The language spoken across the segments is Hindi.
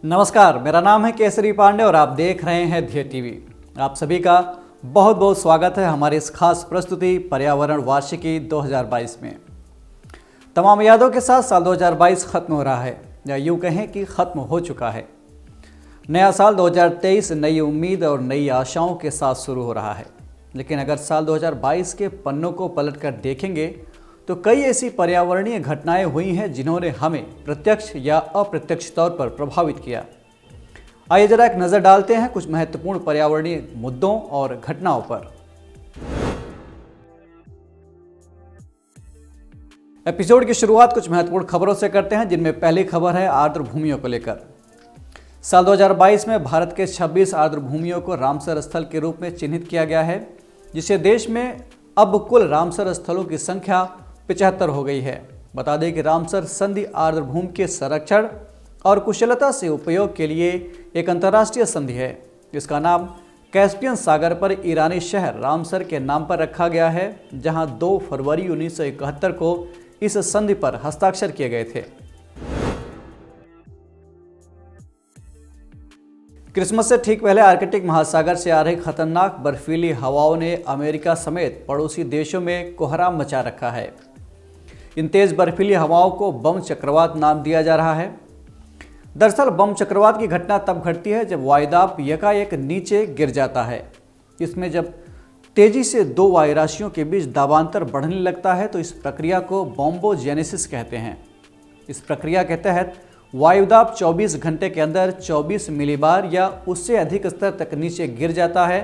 नमस्कार, मेरा नाम है केसरी पांडे और आप देख रहे हैं ध्येय टीवी। आप सभी का बहुत बहुत स्वागत है हमारी इस खास प्रस्तुति पर्यावरण वार्षिकी 2022 में। तमाम यादों के साथ साल 2022 खत्म हो रहा है, या यूँ कहें कि खत्म हो चुका है। नया साल 2023 नई उम्मीद और नई आशाओं के साथ शुरू हो रहा है। लेकिन अगर साल 2022 के पन्नों को पलटकर देखेंगे तो कई ऐसी पर्यावरणीय घटनाएं हुई हैं जिन्होंने हमें प्रत्यक्ष या अप्रत्यक्ष तौर पर प्रभावित किया। आइए जरा एक नज़र डालते हैं कुछ महत्वपूर्ण पर्यावरणीय मुद्दों और घटनाओं पर। एपिसोड की शुरुआत कुछ महत्वपूर्ण खबरों से करते हैं, जिनमें पहली खबर है आर्द्र भूमियों को लेकर। साल 2022 में भारत के 26 आर्द्र भूमियों को रामसर स्थल के रूप में चिन्हित किया गया है, जिससे देश में अब कुल रामसर स्थलों की संख्या 75 हो गई है। बता दें कि रामसर संधि आर्द्र भूमि के संरक्षण और कुशलता से उपयोग के लिए एक अंतर्राष्ट्रीय संधि है। इसका नाम कैस्पियन सागर पर ईरानी शहर रामसर के नाम पर रखा गया है, जहां 2 फरवरी 1971 को इस संधि पर हस्ताक्षर किए गए थे। क्रिसमस से ठीक पहले आर्कटिक महासागर से आ रही खतरनाक बर्फीली हवाओं ने अमेरिका समेत पड़ोसी देशों में कोहराम मचा रखा है। इन तेज बर्फीली हवाओं को बम चक्रवात नाम दिया जा रहा है। दरअसल बम चक्रवात की घटना तब घटती है जब वायुदाब एकाएक नीचे गिर जाता है। इसमें जब तेजी से 2 वायुराशियों के बीच दाबांतर बढ़ने लगता है तो इस प्रक्रिया को बॉम्बोजेनेसिस कहते हैं। इस प्रक्रिया के तहत वायुदाब 24 घंटे के अंदर 24 मिलीबार या उससे अधिक स्तर तक नीचे गिर जाता है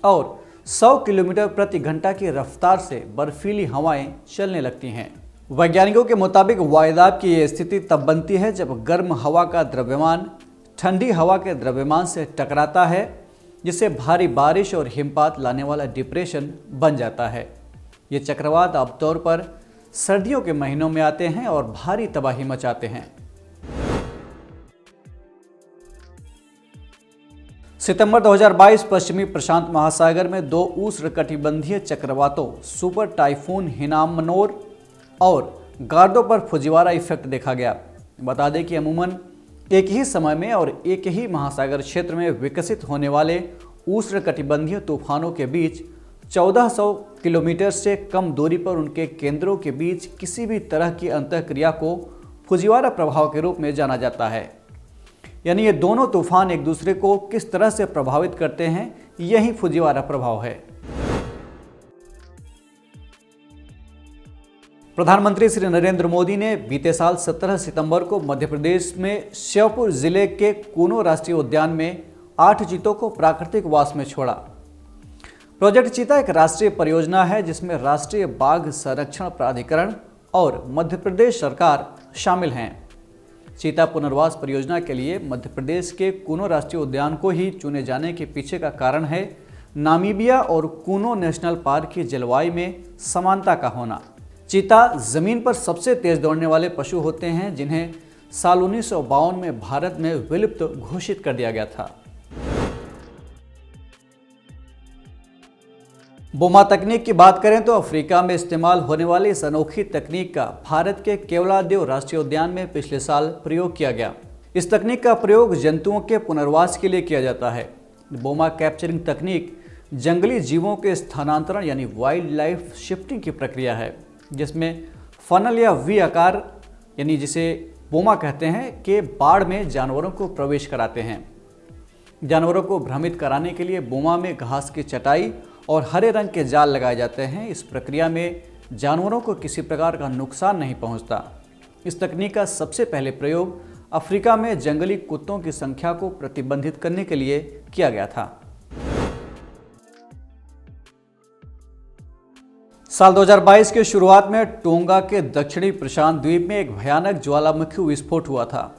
और 100 किलोमीटर प्रति घंटा की रफ्तार से बर्फीली हवाएं चलने लगती हैं। वैज्ञानिकों के मुताबिक वायुदाब की ये स्थिति तब बनती है जब गर्म हवा का द्रव्यमान ठंडी हवा के द्रव्यमान से टकराता है, जिससे भारी बारिश और हिमपात लाने वाला डिप्रेशन बन जाता है। ये चक्रवात आमतौर पर सर्दियों के महीनों में आते हैं और भारी तबाही मचाते हैं। सितंबर 2022 पश्चिमी प्रशांत महासागर में 2 उष्णकटिबंधीय चक्रवातों सुपर टाइफून हिनामनोर और गार्दो पर फुजीवारा इफेक्ट देखा गया। बता दें कि अमूमन एक ही समय में और एक ही महासागर क्षेत्र में विकसित होने वाले उष्णकटिबंधीय तूफानों के बीच 1400 किलोमीटर से कम दूरी पर उनके केंद्रों के बीच किसी भी तरह की अंतःक्रिया को फुजीवारा प्रभाव के रूप में जाना जाता है। यानी ये दोनों तूफान एक दूसरे को किस तरह से प्रभावित करते हैं, यही फुजीवारा प्रभाव है। प्रधानमंत्री श्री नरेंद्र मोदी ने बीते साल 17 सितंबर को मध्य प्रदेश में श्योपुर जिले के कूनो राष्ट्रीय उद्यान में 8 चीतों को प्राकृतिक वास में छोड़ा। प्रोजेक्ट चीता एक राष्ट्रीय परियोजना है जिसमें राष्ट्रीय बाघ संरक्षण प्राधिकरण और मध्य प्रदेश सरकार शामिल हैं। चीता पुनर्वास परियोजना के लिए मध्य प्रदेश के कूनो राष्ट्रीय उद्यान को ही चुने जाने के पीछे का कारण है नामीबिया और कूनो नेशनल पार्क की जलवायु में समानता का होना। चीता जमीन पर सबसे तेज दौड़ने वाले पशु होते हैं, जिन्हें साल 1952 में भारत में विलुप्त घोषित कर दिया गया था। बोमा तकनीक की बात करें तो अफ्रीका में इस्तेमाल होने वाली इस अनोखी तकनीक का भारत के केवलादेव राष्ट्रीय उद्यान में पिछले साल प्रयोग किया गया। इस तकनीक का प्रयोग जंतुओं के पुनर्वास के लिए किया जाता है। बोमा कैप्चरिंग तकनीक जंगली जीवों के स्थानांतरण यानी वाइल्ड लाइफ शिफ्टिंग की प्रक्रिया है, जिसमें फनल या वी आकार यानी जिसे बोमा कहते हैं के बाड़ में जानवरों को प्रवेश कराते हैं। जानवरों को भ्रमित कराने के लिए बोमा में घास की चटाई और हरे रंग के जाल लगाए जाते हैं। इस प्रक्रिया में जानवरों को किसी प्रकार का नुकसान नहीं पहुंचता। इस तकनीक का सबसे पहले प्रयोग अफ्रीका में जंगली कुत्तों की संख्या को प्रतिबंधित करने के लिए किया गया था। साल 2022 के शुरुआत में टोंगा के दक्षिणी प्रशांत द्वीप में एक भयानक ज्वालामुखी विस्फोट हुआ था।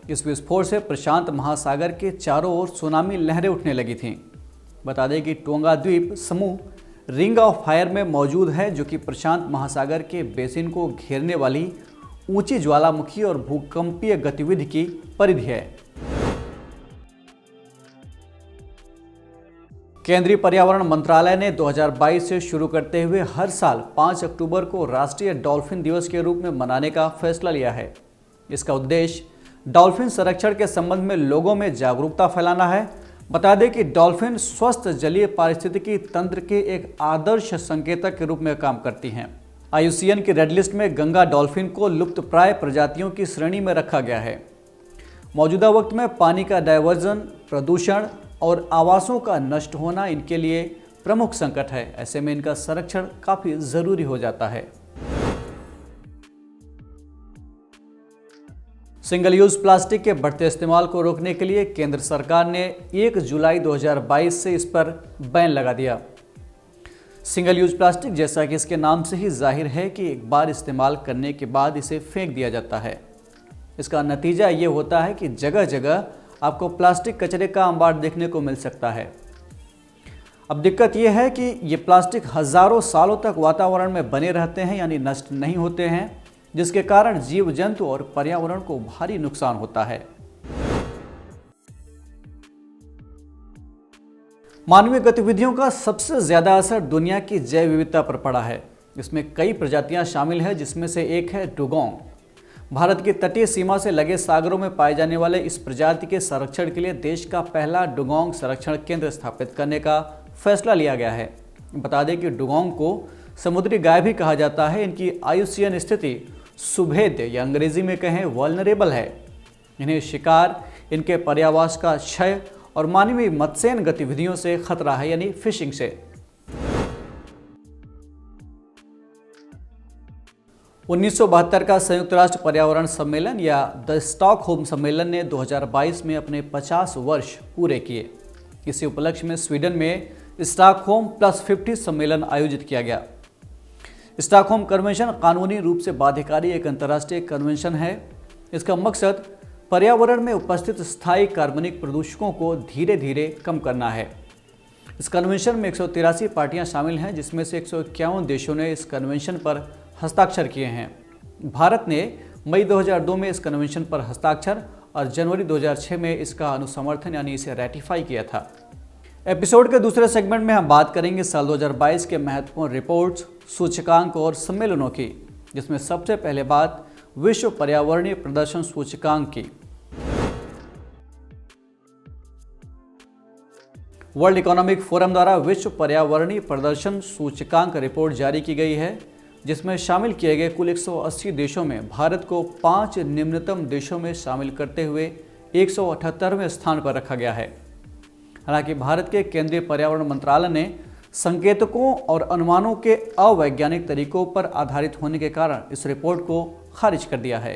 इस विस्फोट से प्रशांत महासागर के चारों ओर सुनामी लहरें उठने लगी थीं। बता दें कि टोंगा द्वीप समूह रिंग ऑफ फायर में मौजूद है, जो कि प्रशांत महासागर के बेसिन को घेरने वाली ऊंची ज्वालामुखी और भूकंपीय गतिविधि की परिधि है। केंद्रीय पर्यावरण मंत्रालय ने 2022 से शुरू करते हुए हर साल 5 अक्टूबर को राष्ट्रीय डॉल्फिन दिवस के रूप में मनाने का फैसला लिया है। इसका उद्देश्य डॉल्फिन संरक्षण के संबंध में लोगों में जागरूकता फैलाना है। बता दें कि डॉल्फिन स्वस्थ जलीय पारिस्थितिकी तंत्र के एक आदर्श संकेतक के रूप में काम करती हैं। IUCN की रेड लिस्ट में गंगा डॉल्फिन को लुप्तप्राय प्रजातियों की श्रेणी में रखा गया है। मौजूदा वक्त में पानी का डायवर्जन, प्रदूषण और आवासों का नष्ट होना इनके लिए प्रमुख संकट है। ऐसे में इनका संरक्षण काफी जरूरी हो जाता है। सिंगल यूज प्लास्टिक के बढ़ते इस्तेमाल को रोकने के लिए केंद्र सरकार ने 1 जुलाई 2022 से इस पर बैन लगा दिया। सिंगल यूज प्लास्टिक, जैसा कि इसके नाम से ही जाहिर है कि एक बार इस्तेमाल करने के बाद इसे फेंक दिया जाता है। इसका नतीजा ये होता है कि जगह जगह आपको प्लास्टिक कचरे का अंबार देखने को मिल सकता है। अब दिक्कत यह है कि ये प्लास्टिक हजारों सालों तक वातावरण में बने रहते हैं, यानी नष्ट नहीं होते हैं, जिसके कारण जीव जंतु और पर्यावरण को भारी नुकसान होता है। मानवीय गतिविधियों का सबसे ज्यादा असर दुनिया की जैव विविधता पर पड़ा है। इसमें कई प्रजातियां शामिल हैं, जिसमें से एक है डुगोंग। भारत की तटीय सीमा से लगे सागरों में पाए जाने वाले इस प्रजाति के संरक्षण के लिए देश का पहला डुगोंग संरक्षण केंद्र स्थापित करने का फैसला लिया गया है। बता दें कि डुगोंग को समुद्री गाय भी कहा जाता है। इनकी IUCN स्थिति सुभेद्य या अंग्रेजी में कहें वल्नरेबल है। इन्हें शिकार, इनके पर्यावास का क्षय और मानवीय मत्स्यन गतिविधियों से खतरा है, यानी फिशिंग से। 1972 का संयुक्त राष्ट्र पर्यावरण सम्मेलन या द स्टॉकहोम सम्मेलन ने 2022 में अपने 50 वर्ष पूरे किए। इसी उपलक्ष्य में स्वीडन में स्टॉकहोम +50 सम्मेलन आयोजित किया गया। स्टॉकहोम कन्वेंशन कानूनी रूप से बाध्यकारी एक अंतर्राष्ट्रीय कन्वेंशन है। इसका मकसद पर्यावरण में उपस्थित स्थायी कार्बनिक प्रदूषकों को धीरे धीरे कम करना है। इस कन्वेंशन में 183 पार्टियां शामिल हैं, जिसमें से 151 देशों ने इस कन्वेंशन पर हस्ताक्षर किए हैं। भारत ने मई 2002 में इस कन्वेंशन पर हस्ताक्षर और जनवरी 2006 में इसका अनुसमर्थन यानी इसे रैटिफाई किया था। एपिसोड के दूसरे सेगमेंट में हम बात करेंगे साल 2022 के महत्वपूर्ण रिपोर्ट्स, सूचकांक और सम्मेलनों की, जिसमें सबसे पहले बात विश्व पर्यावरणीय प्रदर्शन सूचकांक की। वर्ल्ड इकोनॉमिक फोरम द्वारा विश्व पर्यावरणीय प्रदर्शन सूचकांक रिपोर्ट जारी की गई है, जिसमें शामिल किए गए कुल 180 देशों में भारत को 5 निम्नतम देशों में शामिल करते हुए 178वें स्थान पर रखा गया है। हालांकि भारत के केंद्रीय पर्यावरण मंत्रालय ने संकेतकों और अनुमानों के अवैज्ञानिक तरीकों पर आधारित होने के कारण इस रिपोर्ट को खारिज कर दिया है।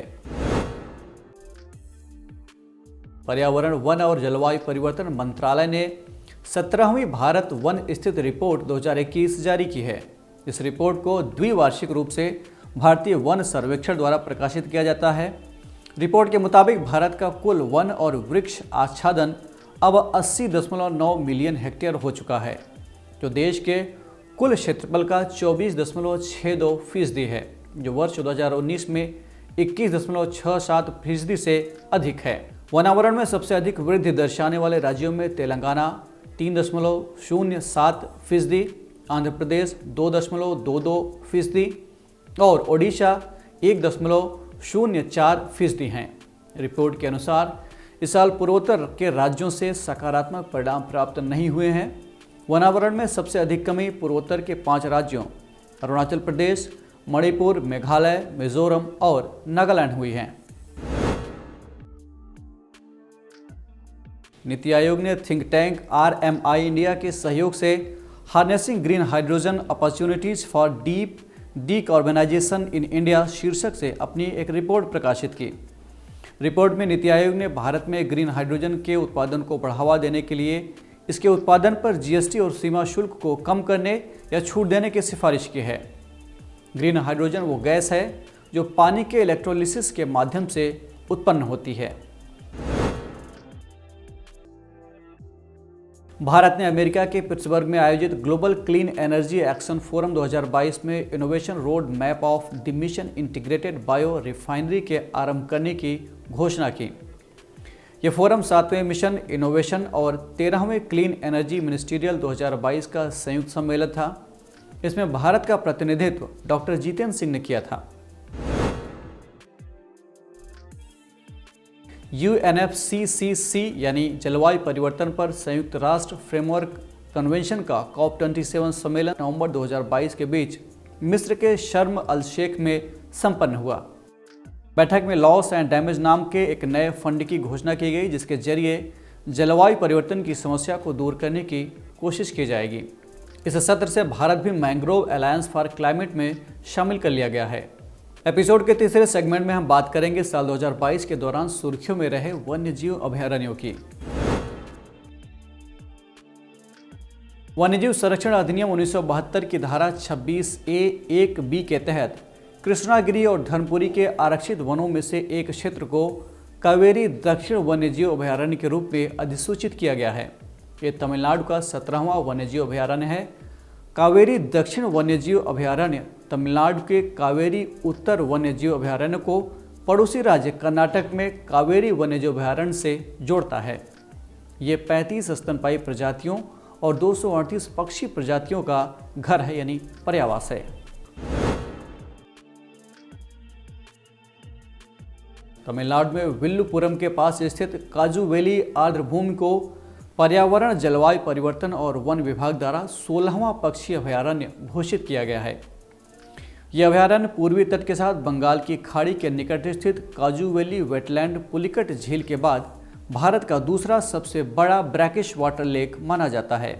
पर्यावरण, वन और जलवायु परिवर्तन मंत्रालय ने 17वीं भारत वन स्थित रिपोर्ट 2021 जारी की है। इस रिपोर्ट को द्विवार्षिक रूप से भारतीय वन सर्वेक्षण द्वारा प्रकाशित किया जाता है। रिपोर्ट के मुताबिक भारत का कुल वन और वृक्ष आच्छादन अब 80.9 मिलियन हेक्टेयर हो चुका है, जो देश के कुल क्षेत्रफल का 24.62% है, जो वर्ष 2019 में 21.67% से अधिक है। वनावरण में सबसे अधिक वृद्धि दर्शाने वाले राज्यों में तेलंगाना 3.07%, आंध्र प्रदेश 2.22% और ओडिशा 1.04% हैं। रिपोर्ट के अनुसार इस साल पूर्वोत्तर के राज्यों से सकारात्मक परिणाम प्राप्त नहीं हुए हैं। वनावरण में सबसे अधिक कमी पूर्वोत्तर के 5 राज्यों अरुणाचल प्रदेश, मणिपुर, मेघालय, मिजोरम और नागालैंड हुई है। नीति आयोग ने थिंक टैंक RMI इंडिया के सहयोग से harnessing green hydrogen opportunities for deep decarbonisation in India शीर्षक से अपनी एक रिपोर्ट प्रकाशित की। रिपोर्ट में नीति आयोग ने भारत में ग्रीन हाइड्रोजन के उत्पादन को बढ़ावा देने के लिए इसके उत्पादन पर GST और सीमा शुल्क को कम करने या छूट देने की सिफारिश की है। ग्रीन हाइड्रोजन वो गैस है जो पानी के इलेक्ट्रोलिसिस के माध्यम से उत्पन्न होती है। भारत ने अमेरिका के पिट्सबर्ग में आयोजित global clean energy action forum 2022 में innovation road map of the mission integrated bio refinery के आरंभ करने की घोषणा की। यह फोरम 7वें मिशन इनोवेशन और 13वें क्लीन एनर्जी मिनिस्टीरियल 2022 का संयुक्त सम्मेलन था। इसमें भारत का प्रतिनिधित्व डॉक्टर जितेंद्र सिंह ने किया था। UNFCCC यानी जलवायु परिवर्तन पर संयुक्त राष्ट्र फ्रेमवर्क कन्वेंशन का COP27 सम्मेलन नवंबर 2022 के बीच मिस्र के शर्म अल शेख में संपन्न हुआ। बैठक में लॉस एंड डैमेज नाम के एक नए फंड की घोषणा की गई, जिसके जरिए जलवायु परिवर्तन की समस्या को दूर करने की कोशिश की जाएगी। इस सत्र से भारत भी मैंग्रोव अलायंस फॉर क्लाइमेट में शामिल कर लिया गया है। एपिसोड के तीसरे सेगमेंट में हम बात करेंगे साल 2022 के दौरान सुर्खियों में रहे वन्यजीव अभयारण्यों की। वन्यजीव संरक्षण अधिनियम 1972 की धारा 26A(1)(b) के तहत कृष्णागिरी और धर्मपुरी के आरक्षित वनों में से एक क्षेत्र को कावेरी दक्षिण वन्यजीव अभयारण्य के रूप में अधिसूचित किया गया है। ये तमिलनाडु का 17वां वन्यजीव अभयारण्य है। कावेरी दक्षिण वन्यजीव अभयारण्य तमिलनाडु के कावेरी उत्तर वन्यजीव अभयारण्य को पड़ोसी राज्य कर्नाटक में कावेरी वन्यजीव अभयारण्य से जोड़ता है। ये 35 स्तनपायी प्रजातियों और 238 पक्षी प्रजातियों का घर है, यानी पर्यावास है। तमिलनाडु में विल्लुपुरम के पास स्थित काजुवेली आर्द्रभूमि को पर्यावरण, जलवायु परिवर्तन और वन विभाग द्वारा 16वां पक्षी अभयारण्य घोषित किया गया है। यह अभयारण्य पूर्वी तट के साथ बंगाल की खाड़ी के निकट स्थित काजुवेली वेटलैंड पुलिकट झील के बाद भारत का दूसरा सबसे बड़ा ब्रैकिश वाटर लेक माना जाता है।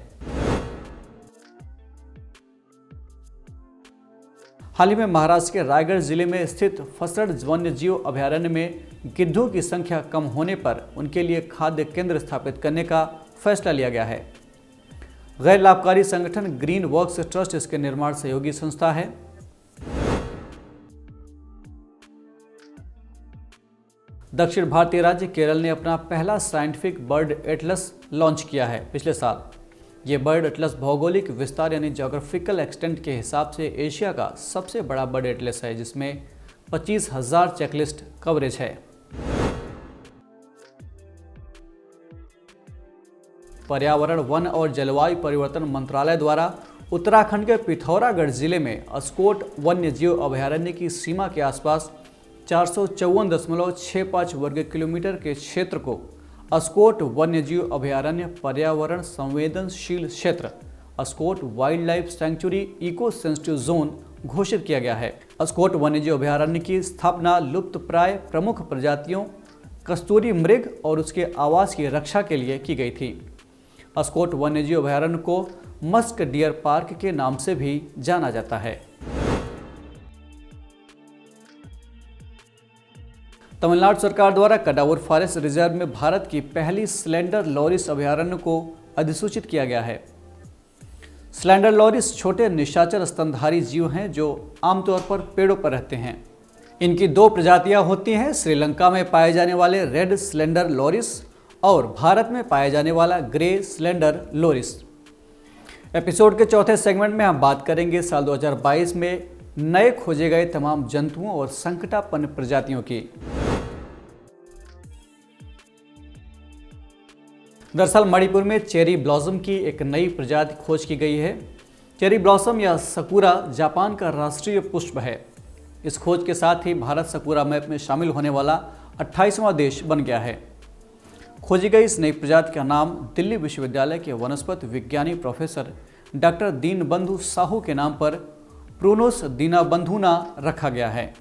हाल ही में महाराष्ट्र के रायगढ़ जिले में स्थित फसड़ वन्यजीव अभयारण्य में गिद्धों की संख्या कम होने पर उनके लिए खाद्य केंद्र स्थापित करने का फैसला लिया गया है। गैर लाभकारी संगठन ग्रीन वर्क्स ट्रस्ट इसके निर्माण सहयोगी संस्था है। दक्षिण भारतीय राज्य केरल ने अपना पहला साइंटिफिक बर्ड एटलस लॉन्च किया है पिछले साल। ये बर्ड एटलस भौगोलिक विस्तार यानी ज्योग्राफिकल एक्सटेंट के हिसाब से एशिया का सबसे बड़ा बर्ड एटलस है, जिसमें 25,000 चेकलिस्ट कवरेज है। पर्यावरण, वन और जलवायु परिवर्तन मंत्रालय द्वारा उत्तराखंड के पिथौरागढ़ जिले में अस्कोट वन्यजीव अभयारण्य की सीमा के आसपास 454.65 वर्ग किलोमीटर के क्षेत्र को अस्कोट वन्यजीव अभयारण्य पर्यावरण संवेदनशील क्षेत्र Askot wildlife sanctuary eco sensitive zone घोषित किया गया है। अस्कोट वन्यजीव अभयारण्य की स्थापना लुप्तप्राय प्रमुख प्रजातियों कस्तूरी मृग और उसके आवास की रक्षा के लिए की गई थी। अस्कोट वन्यजीव अभयारण्य को मस्क डियर पार्क के नाम से भी जाना जाता है। तमिलनाडु सरकार द्वारा कडावुर फॉरेस्ट रिजर्व में भारत की पहली स्लेंडर लॉरिस अभयारण्य को अधिसूचित किया गया है। स्लेंडर लॉरिस छोटे निशाचर स्तनधारी जीव हैं जो आमतौर पर पेड़ों पर रहते हैं। इनकी 2 प्रजातियां होती हैं, श्रीलंका में पाए जाने वाले रेड स्लेंडर लॉरिस और भारत में पाया जाने वाला ग्रे स्लेंडर लॉरिस। एपिसोड के चौथे सेगमेंट में हम बात करेंगे साल 2022 में नए खोजे गए तमाम जंतुओं और संकटापन्न प्रजातियों की। दरअसल मणिपुर में चेरी ब्लॉसम की एक नई प्रजाति खोज की गई है। चेरी ब्लॉसम या सकुरा जापान का राष्ट्रीय पुष्प है। इस खोज के साथ ही भारत सकुरा मैप में शामिल होने वाला 28वां देश बन गया है। खोजी गई इस नई प्रजाति का नाम दिल्ली विश्वविद्यालय के वनस्पति विज्ञानी प्रोफेसर डॉक्टर दीनबंधु साहू के नाम पर प्रूनोस दीनाबंधुना रखा गया है।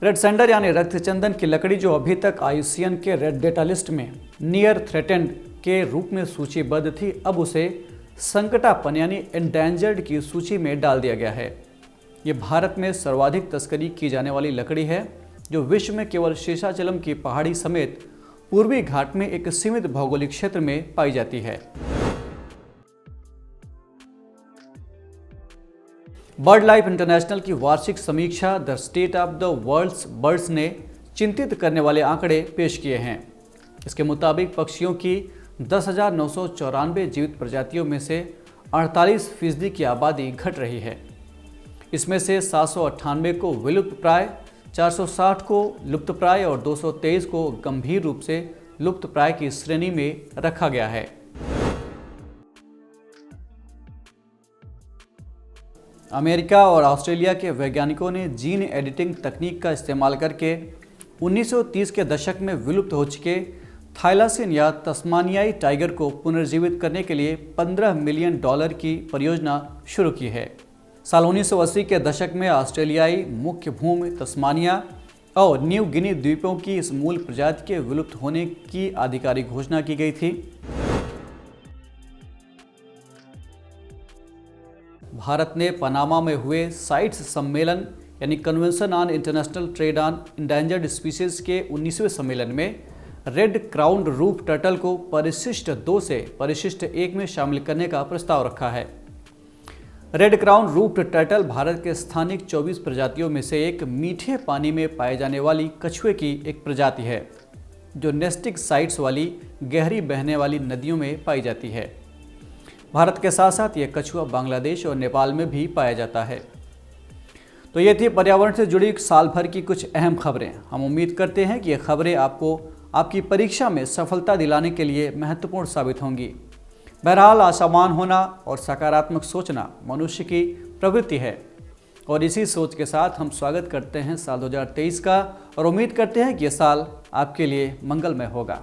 रेड सैंडर यानी रक्तचंदन की लकड़ी, जो अभी तक IUCN के रेड डेटा लिस्ट में नियर थ्रेटेंड के रूप में सूचीबद्ध थी, अब उसे संकटापन्न यानी एंडेंजर्ड की सूची में डाल दिया गया है। ये भारत में सर्वाधिक तस्करी की जाने वाली लकड़ी है, जो विश्व में केवल शेषाचलम की पहाड़ी समेत पूर्वी घाट में एक सीमित भौगोलिक क्षेत्र में पाई जाती है। बर्ड लाइफ इंटरनेशनल की वार्षिक समीक्षा the state of the world's birds ने चिंतित करने वाले आंकड़े पेश किए हैं। इसके मुताबिक पक्षियों की 10,994 जीवित प्रजातियों में से 48% की आबादी घट रही है। इसमें से 798 को विलुप्तप्राय, 460 को लुप्तप्राय और 223 को गंभीर रूप से लुप्तप्राय की श्रेणी में रखा गया है। अमेरिका और ऑस्ट्रेलिया के वैज्ञानिकों ने जीन एडिटिंग तकनीक का इस्तेमाल करके 1930 के दशक में विलुप्त हो चुके थाइलासिन या तस्मानियाई टाइगर को पुनर्जीवित करने के लिए $15 मिलियन की परियोजना शुरू की है। साल 1980 के दशक में ऑस्ट्रेलियाई मुख्य भूमि तस्मानिया और न्यू गिनी द्वीपों की इस मूल प्रजाति के विलुप्त होने की आधिकारिक घोषणा की गई थी। भारत ने पनामा में हुए साइट्स सम्मेलन यानी convention on international trade on endangered species के 19वें सम्मेलन में रेड क्राउन रूफ टर्टल को परिशिष्ट 2 से परिशिष्ट 1 में शामिल करने का प्रस्ताव रखा है। Red crown roof turtle Bharat के स्थानिक 24 प्रजातियों में से एक मीठे पानी में पाए जाने वाली कछुए की एक प्रजाति है, जो नेस्टिक साइट्स वाली गहरी बहने वाली नदियों में पाई जाती है। भारत के साथ साथ यह कछुआ बांग्लादेश और नेपाल में भी पाया जाता है। तो ये थी पर्यावरण से जुड़ी साल भर की कुछ अहम खबरें। हम उम्मीद करते हैं कि ये खबरें आपको आपकी परीक्षा में सफलता दिलाने के लिए महत्वपूर्ण साबित होंगी। बहरहाल आशावान होना और सकारात्मक सोचना मनुष्य की प्रवृत्ति है और इसी सोच के साथ हम स्वागत करते हैं साल 2023 का और उम्मीद करते हैं कि यह साल आपके लिए मंगलमय होगा।